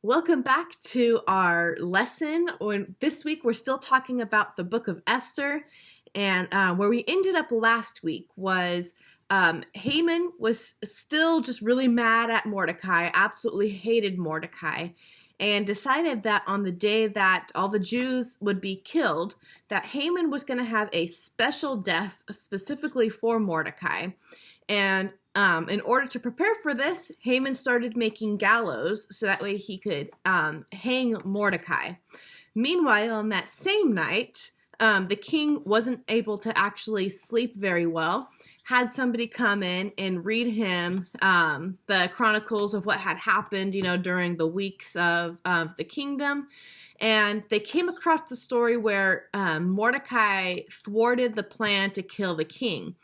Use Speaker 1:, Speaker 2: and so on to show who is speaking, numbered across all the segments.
Speaker 1: Welcome back to our lesson. This week, we're still talking about the book of Esther, and where we ended up last week was Haman was still just really mad at Mordecai, absolutely hated Mordecai, and decided that on the day that all the Jews would be killed, that Haman was going to have a special death specifically for Mordecai. And in order to prepare for this, Haman started making gallows so that way he could hang Mordecai. Meanwhile, on that same night, the king wasn't able to actually sleep very well, had somebody come in and read him the chronicles of what had happened, during the weeks of the kingdom. And they came across the story where Mordecai thwarted the plan to kill the king.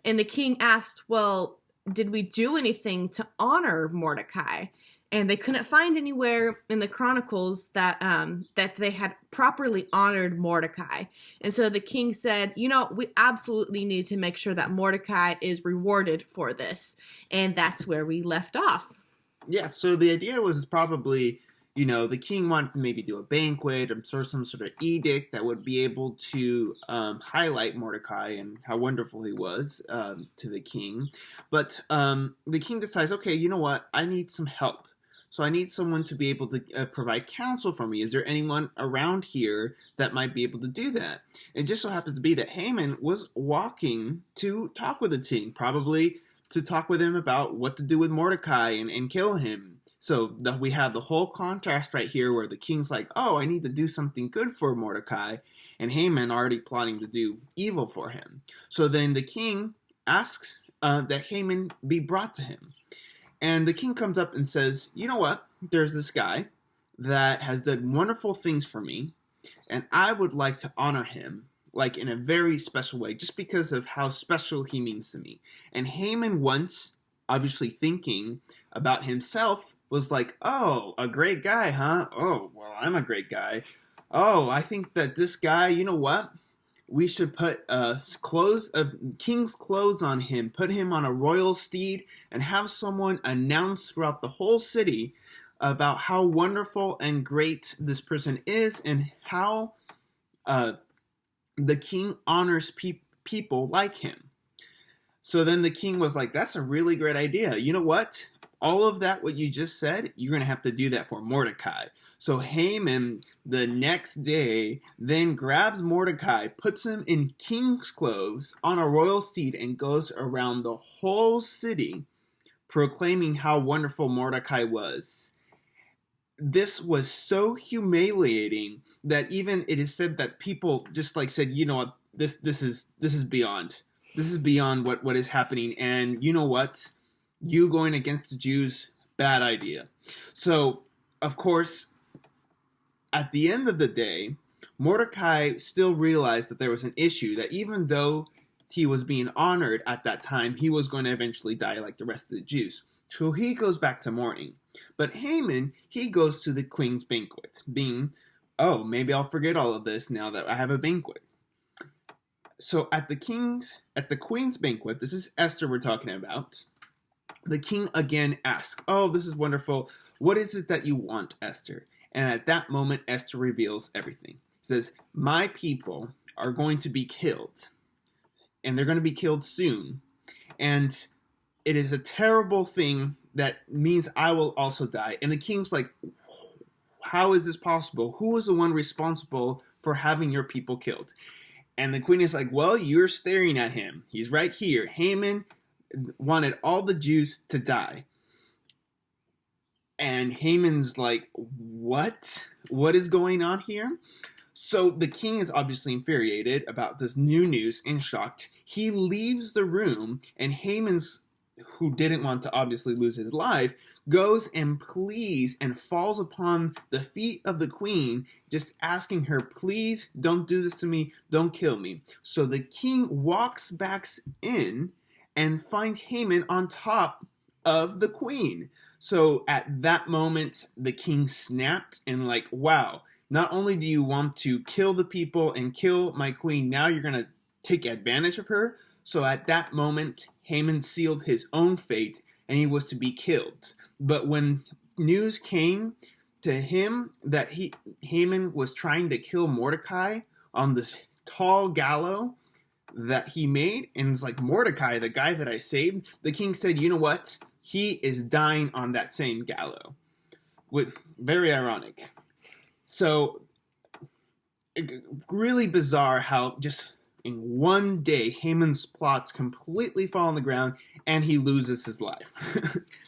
Speaker 1: And the king asked, well, did we do anything to honor Mordecai? And they couldn't find anywhere in the chronicles that they had properly honored Mordecai. And so the king said, we absolutely need to make sure that Mordecai is rewarded for this. And that's where we left off.
Speaker 2: Yeah, so the idea was probably, the king wanted to maybe do a banquet or some sort of edict that would be able to highlight Mordecai and how wonderful he was to the king. But the king decides, okay, you know what? I need some help. So I need someone to be able to provide counsel for me. Is there anyone around here that might be able to do that? It just so happens to be that Haman was walking to talk with the king, probably to talk with him about what to do with Mordecai and kill him. So we have the whole contrast right here where the king's like, oh, I need to do something good for Mordecai, and Haman already plotting to do evil for him. So then the king asks that Haman be brought to him. And the king comes up and says, you know what? There's this guy that has done wonderful things for me, and I would like to honor him like in a very special way, just because of how special he means to me. And Haman once, obviously thinking about himself, was like, oh, a great guy, huh? Oh, well, I'm a great guy. Oh, I think that this guy, you know what? We should put king's clothes on him, put him on a royal steed, and have someone announce throughout the whole city about how wonderful and great this person is and how the king honors people like him. So then the king was like, that's a really great idea. You know what? All of that, what you just said, you're going to have to do that for Mordecai. So Haman, the next day, then grabs Mordecai, puts him in king's clothes on a royal steed, and goes around the whole city proclaiming how wonderful Mordecai was. This was so humiliating that even it is said that people just said, you know what, this is beyond. This is beyond what is happening, and you know what? You going against the Jews, bad idea. So, of course, at the end of the day, Mordecai still realized that there was an issue, that even though he was being honored at that time, he was going to eventually die like the rest of the Jews. So he goes back to mourning. But Haman, he goes to the queen's banquet, being, oh, maybe I'll forget all of this now that I have a banquet. So at the queen's banquet, this is Esther we're talking about, the king again asks, oh, this is wonderful. What is it that you want, Esther? And at that moment, Esther reveals everything. He says, my people are going to be killed, and they're going to be killed soon. And it is a terrible thing that means I will also die. And the king's like, how is this possible? Who is the one responsible for having your people killed? And the queen is like, well, you're staring at him. He's right here. Haman wanted all the Jews to die. And Haman's like, what? What is going on here? So the king is obviously infuriated about this new news and shocked. He leaves the room, and Haman's, who didn't want to obviously lose his life, goes and pleads and falls upon the feet of the queen, just asking her, please don't do this to me, don't kill me. So the king walks back in and finds Haman on top of the queen. So at that moment, the king snapped and like, wow, not only do you want to kill the people and kill my queen, now you're going to take advantage of her. So at that moment, Haman sealed his own fate, and he was to be killed. But when news came to him that Haman was trying to kill Mordecai on this tall gallows that he made, and it's like, Mordecai, the guy that I saved, the king said, you know what? He is dying on that same gallows. Very ironic. So, really bizarre how just in one day, Haman's plots completely fall on the ground and he loses his life.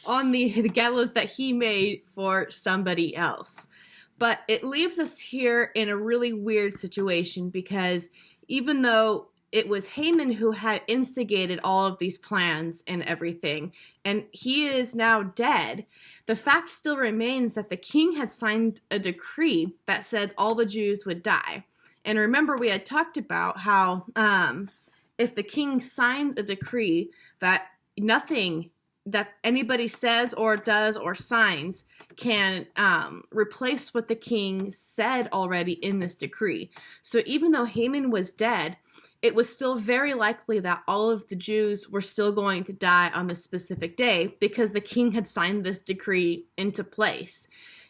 Speaker 1: On the gallows that he made for somebody else. But it leaves us here in a really weird situation, because even though it was Haman who had instigated all of these plans and everything, and he is now dead, the fact still remains that the king had signed a decree that said all the Jews would die. And remember, we had talked about how if the king signs a decree, that nothing that anybody says or does or signs can replace what the king said already in this decree. So even though Haman was dead, it was still very likely that all of the Jews were still going to die on this specific day, because the king had signed this decree into place.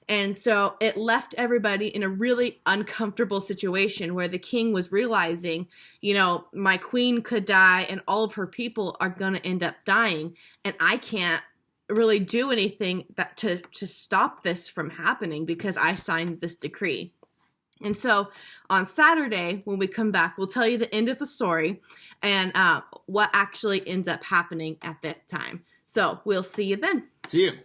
Speaker 1: And so it left everybody in a really uncomfortable situation where the king was realizing, you know, my queen could die and all of her people are going to end up dying, and I can't really do anything to stop this from happening because I signed this decree. And so on Saturday, when we come back, we'll tell you the end of the story and what actually ends up happening at that time. So we'll see you then.
Speaker 2: See you.